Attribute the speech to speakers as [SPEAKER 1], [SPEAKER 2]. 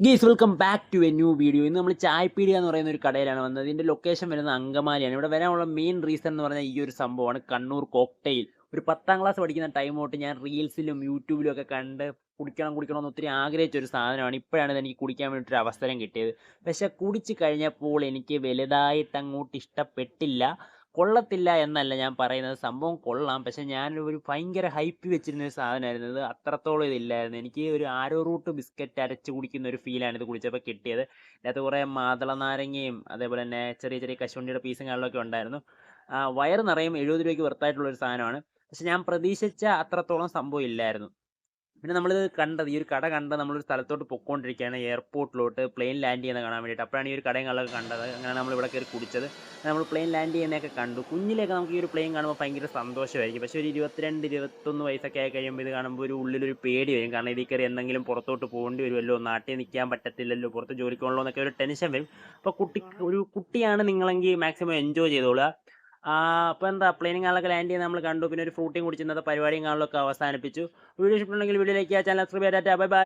[SPEAKER 1] Geese welcome back to a new video. ഇന്ന് നമ്മൾ ചായപ്പീടിക എന്ന് പറയുന്ന ഒരു കടയിലാണ് വന്നത്. ഇതിൻ്റെ ലൊക്കേഷൻ വരുന്നത് അങ്കമാലിയാണ്. ഇവിടെ വരാനുള്ള മെയിൻ റീസൺ എന്ന് പറഞ്ഞാൽ ഈ ഒരു സംഭവമാണ്, കണ്ണൂർ കോക്ടെയിൽ. ഒരു 10ാം ക്ലാസ് പഠിക്കുന്ന ടൈം തൊട്ട് ഞാൻ റീൽസിലും യൂട്യൂബിലും ഒക്കെ കണ്ട് കുടിക്കണമെന്ന് ഒത്തിരി ആഗ്രഹിച്ച ഒരു സാധനമാണ്. ഇപ്പോഴാണ് ഇതെനിക്ക് കുടിക്കാൻ വേണ്ടിയിട്ടൊരു അവസരം കിട്ടിയത്. പക്ഷേ കുടിച്ച് കഴിഞ്ഞപ്പോൾ എനിക്ക് വലുതായിട്ട് അങ്ങോട്ട് ഇഷ്ടപ്പെട്ടില്ല. കൊള്ളത്തില്ല എന്നല്ല ഞാൻ പറയുന്നത്, സംഭവം കൊള്ളാം. പക്ഷെ ഞാനൊരു ഭയങ്കര ഹൈപ്പ് വെച്ചിരുന്ന ഒരു സാധനമായിരുന്നു ഇത്. അത്രത്തോളം ഇതില്ലായിരുന്നു. എനിക്ക് ഒരു ആരോ റൂട്ട് ബിസ്ക്കറ്റ് അരച്ച് കുടിക്കുന്ന ഒരു ഫീലാണ് ഇത് കുടിച്ചപ്പോൾ കിട്ടിയത്. ഇതിനകത്ത് കുറേ മാതള നാരങ്ങയും അതേപോലെ തന്നെ ചെറിയ ചെറിയ കശുവണ്ടിയുടെ പീസും കാര്യങ്ങളൊക്കെ ഉണ്ടായിരുന്നു. വയറ് നിറയും, 70 രൂപയ്ക്ക് വെർത്തായിട്ടുള്ളൊരു സാധനമാണ്. പക്ഷെ ഞാൻ പ്രതീക്ഷിച്ച അത്രത്തോളം സംഭവം ഇല്ലായിരുന്നു. പിന്നെ നമ്മളിത് കണ്ടത്, ഈ ഒരു കട കണ്ടത് നമ്മളൊരു സ്ഥലത്തോട്ട് പൊയ്ക്കൊണ്ടിരിക്കുകയാണ്, എയർപോർട്ടിലോട്ട് പ്ലെയിൻ ലാൻഡ് ചെയ്യുന്നത് കാണാൻ വേണ്ടിയിട്ട്. അപ്പോഴാണ് ഈ ഒരു കടയും കാണാൻ കണ്ടത്. അങ്ങനെ നമ്മൾ ഇവിടെ കയറി കുടിച്ചത്. നമ്മൾ പ്ലെയിൻ ലാൻഡ് ചെയ്യുന്നതൊക്കെ കണ്ടു. കുഞ്ഞിലേക്ക് നമുക്ക് ഈ ഒരു പ്ലെയിൻ കാണുമ്പോൾ ഭയങ്കര സന്തോഷമായിരിക്കും. പക്ഷേ ഒരു 22, 21 വയസ്സൊക്കെ ആയി കഴിയുമ്പോൾ ഇത് കാണുമ്പോൾ ഒരു ഉള്ളിലൊരു പേടി വരും. കാരണം ഇതിൽ കയറി എന്തെങ്കിലും പുറത്തോട്ട് പോകേണ്ടി വരുമല്ലോ, നാട്ടിൽ നിൽക്കാൻ പറ്റത്തില്ലല്ലോ, പുറത്ത് ജോലിക്ക് പോകണല്ലോ എന്നൊക്കെ ഒരു ടെൻഷൻ വരും. അപ്പോൾ ഒരു കുട്ടിയാണ് നിങ്ങളെങ്കിൽ മാക്സിമം എൻജോയ് ചെയ്തോളുക. അപ്പോൾ എന്താ, പ്ലെയിനിങ് ആളൊക്കെ ലാൻഡ് ചെയ്യുന്നത് നമ്മൾ കണ്ടു. പിന്നെ ഒരു ഫ്രൂട്ടിയും കുടിച്ച് ഇന്നത്തെ പരിപാടിയും കാണലൊക്കെ അവസാനിപ്പിച്ചു. വീഡിയോ ഇഷ്ടപ്പെട്ടെങ്കിൽ വീഡിയോ ലൈക്ക് ചെയ്യുക, ചാനൽ സബ്സ്ക്രൈബ് ചെയ്യാം. Bye bye.